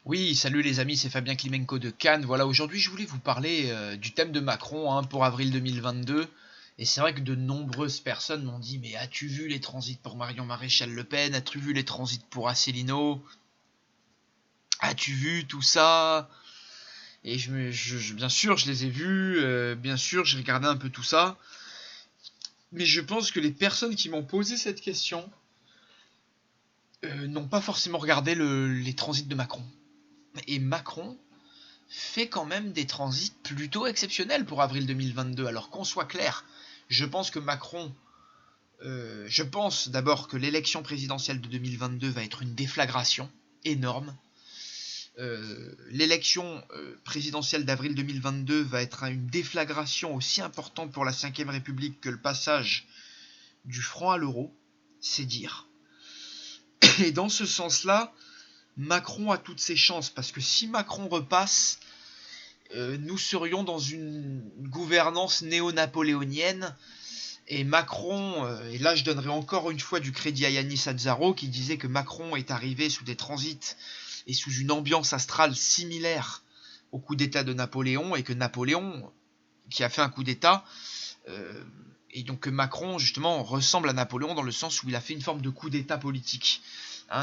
Oui, salut les amis, c'est Fabien Klimenko de Cannes. Voilà, aujourd'hui je voulais vous parler du thème de Macron pour avril 2022. Et c'est vrai que de nombreuses personnes m'ont dit, mais as-tu vu les transits pour Marion Maréchal Le Pen? As-tu vu les transits pour Asselineau? As-tu vu tout ça? Et bien sûr, je les ai vus, bien sûr, j'ai regardé un peu tout ça. Mais je pense que les personnes qui m'ont posé cette question n'ont pas forcément regardé les transits de Macron. Et Macron fait quand même des transits plutôt exceptionnels pour avril 2022. Alors qu'on soit clair, je pense que Macron, je pense d'abord que l'élection présidentielle de 2022 va être une déflagration énorme. L'élection présidentielle d'avril 2022 va être une déflagration aussi importante pour la Ve République que le passage du franc à l'euro, c'est dire. Et dans ce sens-là, Macron a toutes ses chances, parce que si Macron repasse, nous serions dans une gouvernance néo-napoléonienne. Et Macron, et là je donnerai encore une fois du crédit à Yanis Azzaro qui disait que Macron est arrivé sous des transits et sous une ambiance astrale similaire au coup d'État de Napoléon, et que Napoléon, qui a fait un coup d'État, et donc que Macron justement ressemble à Napoléon dans le sens où il a fait une forme de coup d'État politique.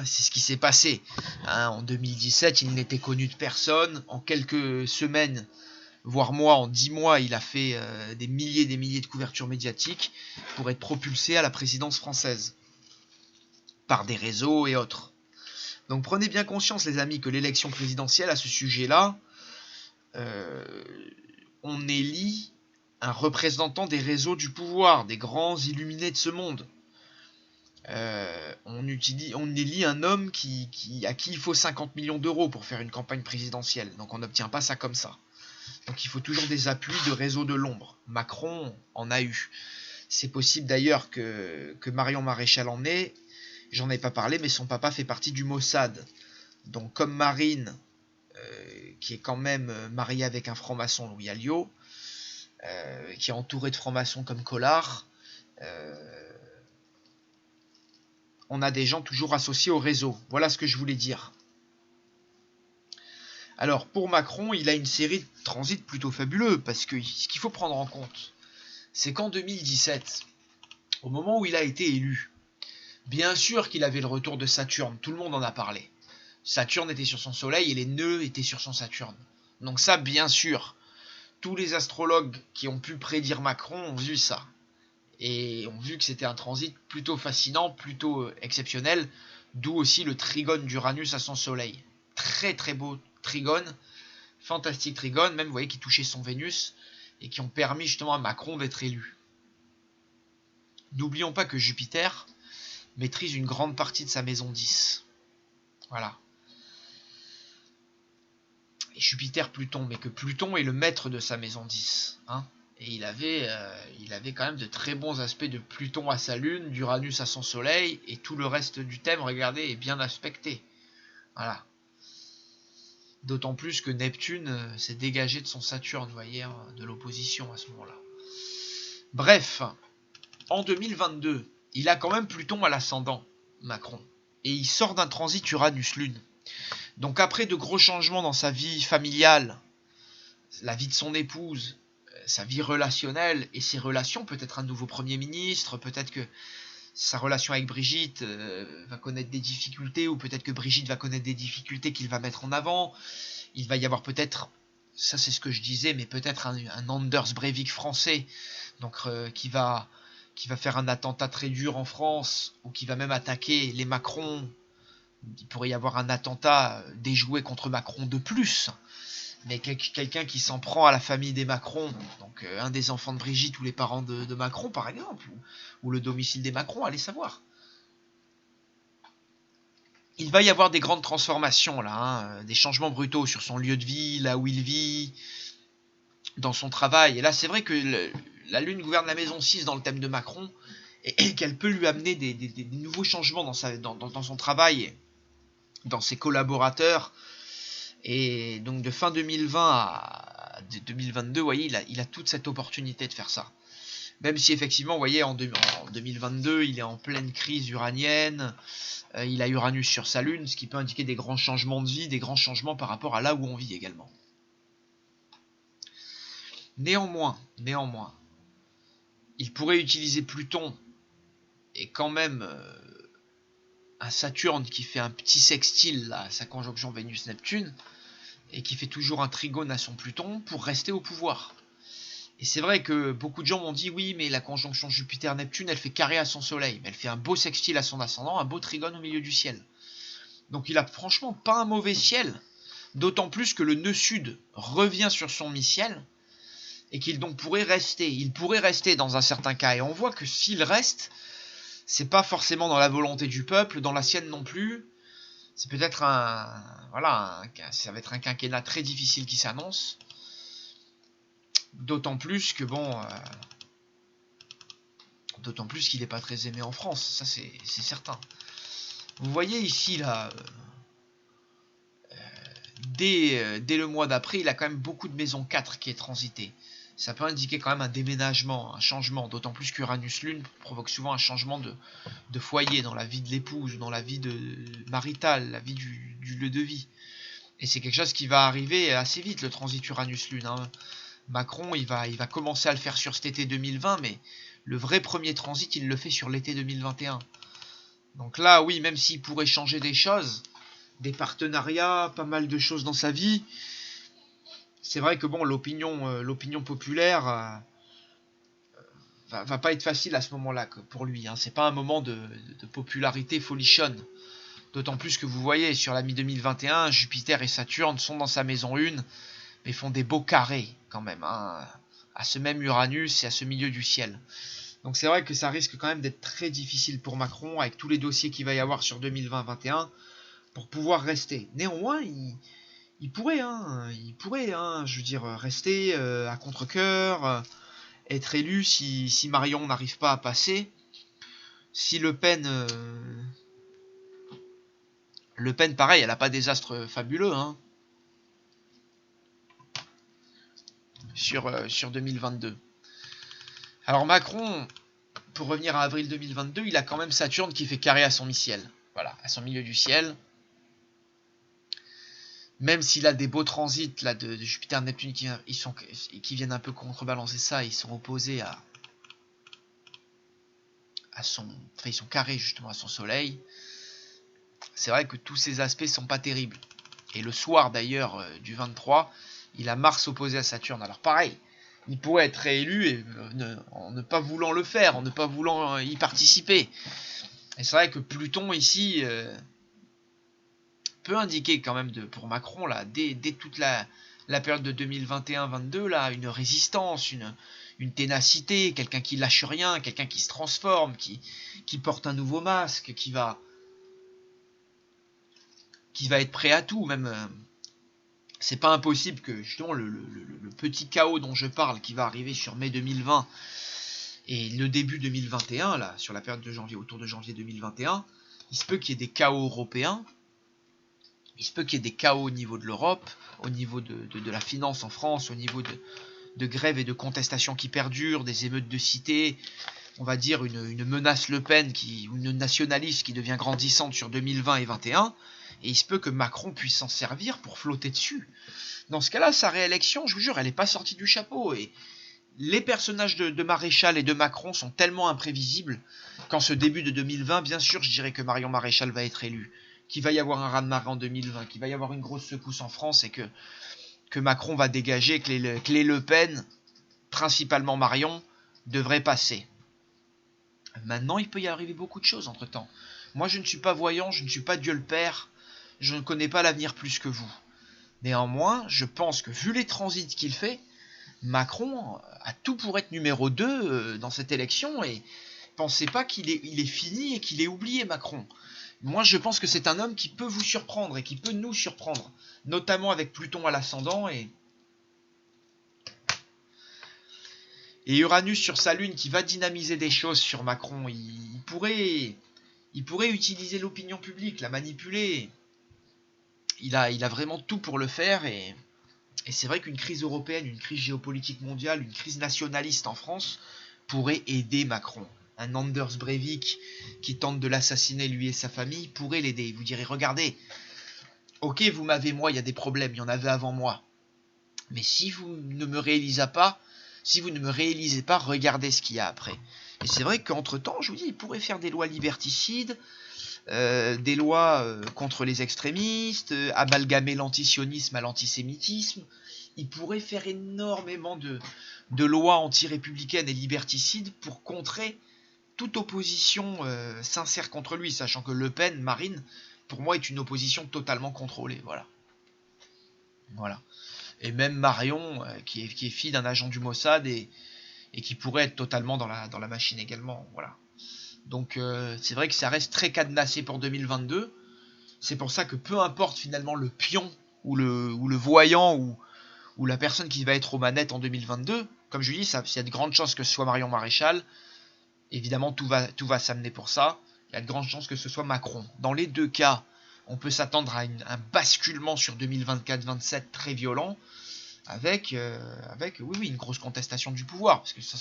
C'est ce qui s'est passé. En 2017, il n'était connu de personne. En quelques semaines, voire mois, en 10 mois, il a fait des milliers de couvertures médiatiques pour être propulsé à la présidence française, par des réseaux et autres. Donc prenez bien conscience, les amis, que l'élection présidentielle, à ce sujet-là, on élit un représentant des réseaux du pouvoir, des grands illuminés de ce monde. On élit un homme à qui il faut 50 millions d'euros pour faire une campagne présidentielle. Donc on n'obtient pas ça comme ça. Donc il faut toujours des appuis de réseaux de l'ombre. Macron en a eu. C'est possible d'ailleurs que Marion Maréchal en ait. J'en ai pas parlé, mais son papa fait partie du Mossad. Donc comme Marine, qui est quand même mariée avec un franc-maçon, Louis Alliot, qui est entouré de francs-maçons comme Collard, on a des gens toujours associés au réseau. Voilà ce que je voulais dire. Alors pour Macron, il a une série de transits plutôt fabuleux, parce que ce qu'il faut prendre en compte, c'est qu'en 2017, au moment où il a été élu, bien sûr qu'il avait le retour de Saturne, tout le monde en a parlé. Saturne était sur son soleil et les nœuds étaient sur son Saturne. Donc ça, bien sûr, tous les astrologues qui ont pu prédire Macron ont vu ça. Et ont vu que c'était un transit plutôt fascinant, plutôt exceptionnel, d'où aussi le trigone d'Uranus à son soleil. Très très beau trigone, fantastique trigone, même vous voyez qui touchait son Vénus, et qui ont permis justement à Macron d'être élu. N'oublions pas que Jupiter maîtrise une grande partie de sa maison 10. Voilà. Et Jupiter-Pluton, mais que Pluton est le maître de sa maison 10. Et il avait quand même de très bons aspects de Pluton à sa lune, d'Uranus à son soleil, et tout le reste du thème, regardez, est bien aspecté. Voilà. D'autant plus que Neptune s'est dégagé de son Saturne, vous voyez, de l'opposition à ce moment-là. Bref, en 2022, il a quand même Pluton à l'ascendant, Macron. Et il sort d'un transit Uranus-Lune. Donc après de gros changements dans sa vie familiale, la vie de son épouse, sa vie relationnelle et ses relations, peut-être un nouveau Premier ministre, peut-être que sa relation avec Brigitte va connaître des difficultés, ou peut-être que Brigitte va connaître des difficultés qu'il va mettre en avant. Il va y avoir peut-être, ça c'est ce que je disais, mais peut-être un Anders Breivik français, donc qui va faire un attentat très dur en France, ou qui va même attaquer les Macron. Il pourrait y avoir un attentat déjoué contre Macron de plus, mais quelqu'un qui s'en prend à la famille des Macron, donc un des enfants de Brigitte ou les parents de Macron par exemple, ou le domicile des Macron, allez savoir. Il va y avoir des grandes transformations là, des changements brutaux sur son lieu de vie, là où il vit, dans son travail. Et là c'est vrai que la Lune gouverne la maison 6 dans le thème de Macron, et qu'elle peut lui amener des nouveaux changements dans son travail, dans ses collaborateurs. Et donc de fin 2020 à 2022, vous voyez, il a toute cette opportunité de faire ça. Même si effectivement, vous voyez, en 2022, il est en pleine crise uranienne, il a Uranus sur sa lune, ce qui peut indiquer des grands changements de vie, des grands changements par rapport à là où on vit également. Néanmoins, il pourrait utiliser Pluton et quand même un Saturne qui fait un petit sextile là, à sa conjonction Vénus-Neptune, et qui fait toujours un trigone à son Pluton pour rester au pouvoir. Et c'est vrai que beaucoup de gens m'ont dit oui, mais la conjonction Jupiter-Neptune, elle fait carré à son soleil, mais elle fait un beau sextile à son ascendant, un beau trigone au milieu du ciel. Donc il a franchement pas un mauvais ciel, d'autant plus que le nœud sud revient sur son mi-ciel, et qu'il donc pourrait rester. Il pourrait rester dans un certain cas, et on voit que s'il reste, c'est pas forcément dans la volonté du peuple, dans la sienne non plus. C'est peut-être ça va être un quinquennat très difficile qui s'annonce. D'autant plus que d'autant plus qu'il n'est pas très aimé en France, ça c'est certain. Vous voyez ici là, dès le mois d'après, il a quand même beaucoup de maison 4 qui est transité. Ça peut indiquer quand même un déménagement, un changement, d'autant plus qu'Uranus-Lune provoque souvent un changement de foyer dans la vie de l'épouse, dans la vie maritale, la vie du lieu de vie. Et c'est quelque chose qui va arriver assez vite, le transit Uranus-Lune. Hein. Macron, il va commencer à le faire sur cet été 2020, mais le vrai premier transit, il le fait sur l'été 2021. Donc là, oui, même s'il pourrait changer des choses, des partenariats, pas mal de choses dans sa vie, c'est vrai que l'opinion populaire va pas être facile à ce moment-là pour lui. Hein. C'est pas un moment de popularité folichonne. D'autant plus que vous voyez, sur la mi-2021, Jupiter et Saturne sont dans sa maison 1, mais font des beaux carrés quand même, hein, à ce même Uranus et à ce milieu du ciel. Donc c'est vrai que ça risque quand même d'être très difficile pour Macron, avec tous les dossiers qu'il va y avoir sur 2020-2021, pour pouvoir rester. Néanmoins, il pourrait, je veux dire, rester à contre-cœur, être élu si Marion n'arrive pas à passer. Si Le Pen, pareil, elle n'a pas des astres fabuleux, hein, sur 2022. Alors Macron, pour revenir à avril 2022, il a quand même Saturne qui fait carré à son mi-ciel. Voilà, à son milieu du ciel. Même s'il a des beaux transits là, de Jupiter, Neptune qui viennent un peu contrebalancer ça, ils sont opposés ils sont carrés justement à son soleil. C'est vrai que tous ces aspects sont pas terribles. Et le soir d'ailleurs du 23, il a Mars opposé à Saturne. Alors pareil, il pourrait être réélu et en ne pas voulant le faire, en ne pas voulant y participer. Et c'est vrai que Pluton ici peut indiquer quand même pour Macron là, dès toute la période de 2021-22 là, une résistance, une ténacité, quelqu'un qui lâche rien, quelqu'un qui se transforme, qui porte un nouveau masque, qui va être prêt à tout. Même c'est pas impossible que justement le petit chaos dont je parle qui va arriver sur mai 2020 et le début 2021 là, sur la période de janvier, autour de janvier 2021, il se peut qu'il y ait des chaos européens. Il se peut qu'il y ait des chaos au niveau de l'Europe, au niveau de la finance en France, au niveau de grèves et de contestations qui perdurent, des émeutes de cité, on va dire une menace Le Pen ou une nationaliste qui devient grandissante sur 2020 et 2021, et il se peut que Macron puisse s'en servir pour flotter dessus. Dans ce cas-là, sa réélection, je vous jure, elle n'est pas sortie du chapeau, et les personnages de Maréchal et de Macron sont tellement imprévisibles qu'en ce début de 2020, bien sûr, je dirais que Marion Maréchal va être élue, qu'il va y avoir un raz-de-marée en 2020, qu'il va y avoir une grosse secousse en France et que Macron va dégager, que les Le Pen, principalement Marion, devraient passer. Maintenant, il peut y arriver beaucoup de choses entre-temps. Moi, je ne suis pas voyant, je ne suis pas Dieu le Père, je ne connais pas l'avenir plus que vous. Néanmoins, je pense que vu les transits qu'il fait, Macron a tout pour être numéro 2 dans cette élection, et pensez pas qu'il est fini et qu'il est oublié, Macron. Moi, je pense que c'est un homme qui peut vous surprendre et qui peut nous surprendre, notamment avec Pluton à l'ascendant et Uranus sur sa lune qui va dynamiser des choses sur Macron. Il pourrait utiliser l'opinion publique, la manipuler. Il a vraiment tout pour le faire, et c'est vrai qu'une crise européenne, une crise géopolitique mondiale, une crise nationaliste en France pourrait aider Macron. Un Anders Breivik qui tente de l'assassiner lui et sa famille pourrait l'aider. Vous direz, regardez, ok, vous m'avez moi, il y a des problèmes, il y en avait avant moi. Mais si vous ne me réalisez pas, regardez ce qu'il y a après. Et c'est vrai qu'entre-temps, je vous dis, il pourrait faire des lois liberticides, des lois contre les extrémistes, amalgamer l'antisionisme à l'antisémitisme. Il pourrait faire énormément de lois anti-républicaines et liberticides pour contrer toute opposition sincère contre lui, sachant que Le Pen, Marine, pour moi, est une opposition totalement contrôlée. Voilà. Et même Marion, qui est fille d'un agent du Mossad et qui pourrait être totalement dans la machine également. Voilà. Donc c'est vrai que ça reste très cadenassé pour 2022. C'est pour ça que peu importe finalement le pion ou le voyant ou la personne qui va être aux manettes en 2022, comme je dis, il y a de grandes chances que ce soit Marion Maréchal. Évidemment, tout va s'amener pour ça. Il y a de grandes chances que ce soit Macron. Dans les deux cas, on peut s'attendre à un basculement sur 2024-27 très violent, avec oui, une grosse contestation du pouvoir. Parce que ça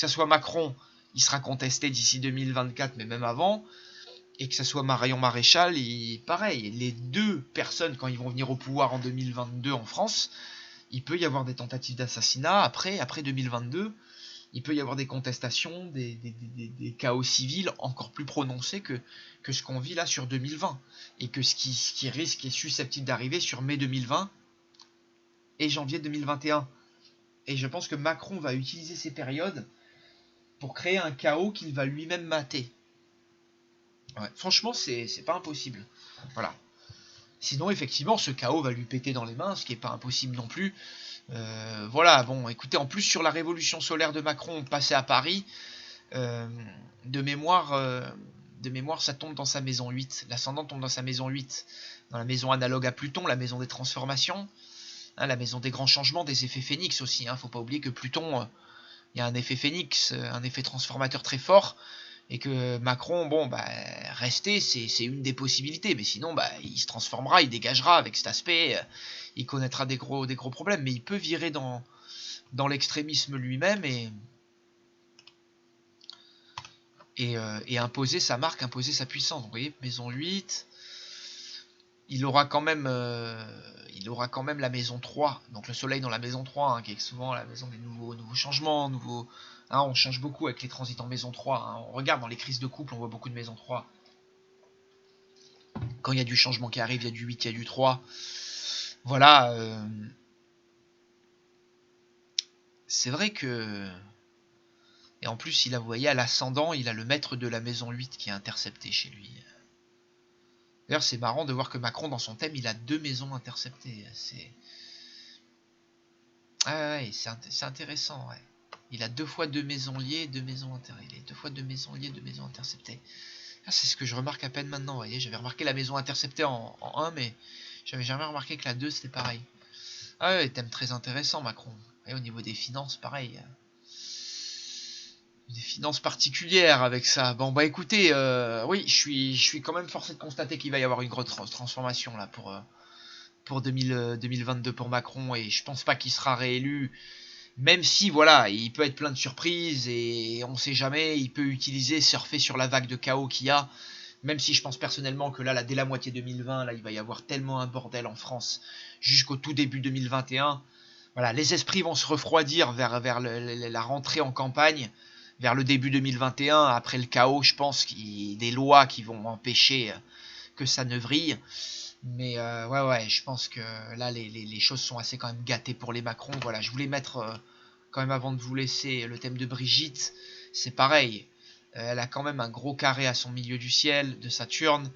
soit Macron, il sera contesté d'ici 2024, mais même avant. Et que ça soit Marion Maréchal, pareil. Les deux personnes, quand ils vont venir au pouvoir en 2022 en France, il peut y avoir des tentatives d'assassinat. Après 2022, il peut y avoir des contestations, des chaos civils encore plus prononcés que ce qu'on vit là sur 2020. Et que ce qui risque et susceptible d'arriver sur mai 2020 et janvier 2021. Et je pense que Macron va utiliser ces périodes pour créer un chaos qu'il va lui-même mater. Ouais, franchement, c'est pas impossible. Voilà. Sinon, effectivement, ce chaos va lui péter dans les mains, ce qui est pas impossible non plus. Voilà, bon, écoutez, en plus sur la révolution solaire de Macron passée à Paris, de mémoire, ça tombe dans sa maison 8. L'ascendant tombe dans sa maison 8. Dans la maison analogue à Pluton, la maison des transformations, hein, la maison des grands changements, des effets phénix aussi. Faut pas oublier que Pluton, il y a un effet phénix, un effet transformateur très fort. Et que Macron, rester, c'est une des possibilités. Mais sinon, il se transformera, il dégagera avec cet aspect. Il connaîtra des gros problèmes. Mais il peut virer dans l'extrémisme lui-même et imposer sa marque, imposer sa puissance. Vous voyez, maison 8. Il aura quand même la maison 3. Donc le soleil dans la maison 3, qui est souvent la maison des nouveaux changements, on change beaucoup avec les transits en maison 3. On regarde dans les crises de couple, on voit beaucoup de maison 3. Quand il y a du changement qui arrive, il y a du 8, il y a du 3. Voilà. C'est vrai que... Et en plus, vous voyez, à l'ascendant, il a le maître de la maison 8 qui est intercepté chez lui. D'ailleurs, c'est marrant de voir que Macron, dans son thème, il a 2 maisons interceptées. C'est intéressant, ouais. Il a 2 fois 2 maisons liées, 2 maisons interceptées. 2 fois 2 maisons liées, 2 maisons interceptées. C'est ce que je remarque à peine maintenant, vous voyez. J'avais remarqué la maison interceptée en 1, mais j'avais jamais remarqué que la 2, c'était pareil. Thème très intéressant, Macron. Et au niveau des finances, pareil. Des finances particulières avec ça. Bon, écoutez, oui, je suis quand même forcé de constater qu'il va y avoir une grosse transformation là pour 2022 pour Macron, et je pense pas qu'il sera réélu, même si voilà, il peut être plein de surprises et on sait jamais, il peut surfer sur la vague de chaos qu'il y a, même si je pense personnellement que là dès la moitié 2020, là il va y avoir tellement un bordel en France jusqu'au tout début 2021. Voilà, les esprits vont se refroidir vers la rentrée en campagne, vers le début 2021, après le chaos. Je pense qu'il y a des lois qui vont empêcher que ça ne vrille. Mais ouais, je pense que là, les choses sont assez quand même gâtées pour les Macron. Voilà, je voulais mettre, quand même avant de vous laisser, le thème de Brigitte. C'est pareil. Elle a quand même un gros carré à son milieu du ciel, de Saturne.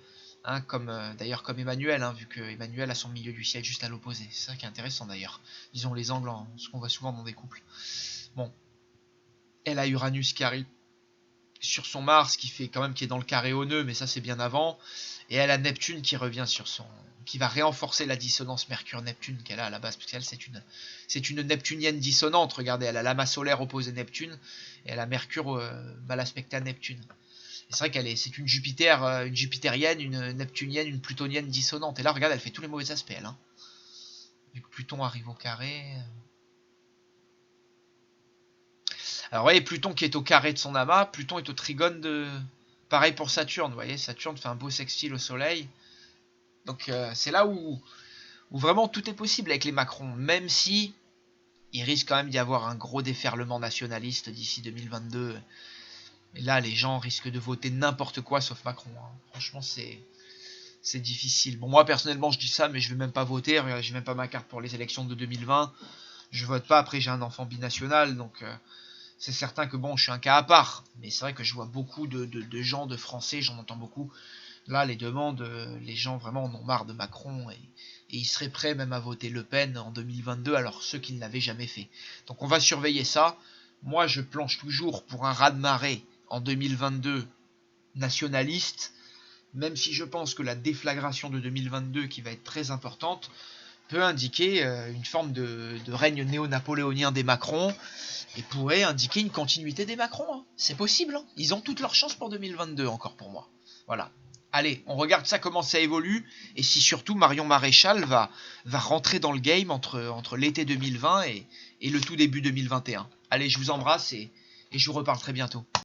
D'ailleurs comme Emmanuel, vu que Emmanuel a son milieu du ciel juste à l'opposé. C'est ça qui est intéressant d'ailleurs. Disons les angles, ce qu'on voit souvent dans des couples. Bon. Elle a Uranus qui arrive sur son Mars, qui est dans le carré au nœud, mais ça c'est bien avant. Et elle a Neptune qui revient qui va renforcer la dissonance Mercure-Neptune qu'elle a à la base, parce qu'elle c'est une neptunienne dissonante. Regardez, elle a l'amas solaire opposé Neptune, et elle a Mercure mal aspecté à Neptune. C'est vrai c'est une jupitérienne, une neptunienne, une plutonienne dissonante. Et là, regarde, elle fait tous les mauvais aspects, elle. Vu que Pluton arrive au carré. Alors, vous voyez, Pluton qui est au carré de son amas, Pluton est au trigone de... Pareil pour Saturne, vous voyez, Saturne fait un beau sextile au Soleil. Donc, c'est là où vraiment tout est possible avec les Macron, même si il risque quand même d'y avoir un gros déferlement nationaliste d'ici 2022. Et là, les gens risquent de voter n'importe quoi sauf Macron. Hein. Franchement, c'est difficile. Bon, moi, personnellement, je dis ça, mais je vais même pas voter. J'ai même pas ma carte pour les élections de 2020. Je vote pas. Après, j'ai un enfant binational, donc c'est certain que bon, je suis un cas à part. Mais c'est vrai que je vois beaucoup de gens, de Français, j'en entends beaucoup. Là, les demandes, les gens vraiment en ont marre de Macron et ils seraient prêts même à voter Le Pen en 2022, alors ceux qui ne l'avaient jamais fait. Donc on va surveiller ça. Moi, je planche toujours pour un raz-de-marée en 2022 nationaliste, même si je pense que la déflagration de 2022, qui va être très importante, peut indiquer une forme de règne néo-napoléonien des Macron et pourrait indiquer une continuité des Macron. Hein. C'est possible. Hein. Ils ont toutes leurs chances pour 2022 encore pour moi. Voilà. Allez, on regarde ça, comment ça évolue, et si surtout Marion Maréchal va rentrer dans le game entre l'été 2020 et le tout début 2021. Allez, je vous embrasse et je vous reparle très bientôt.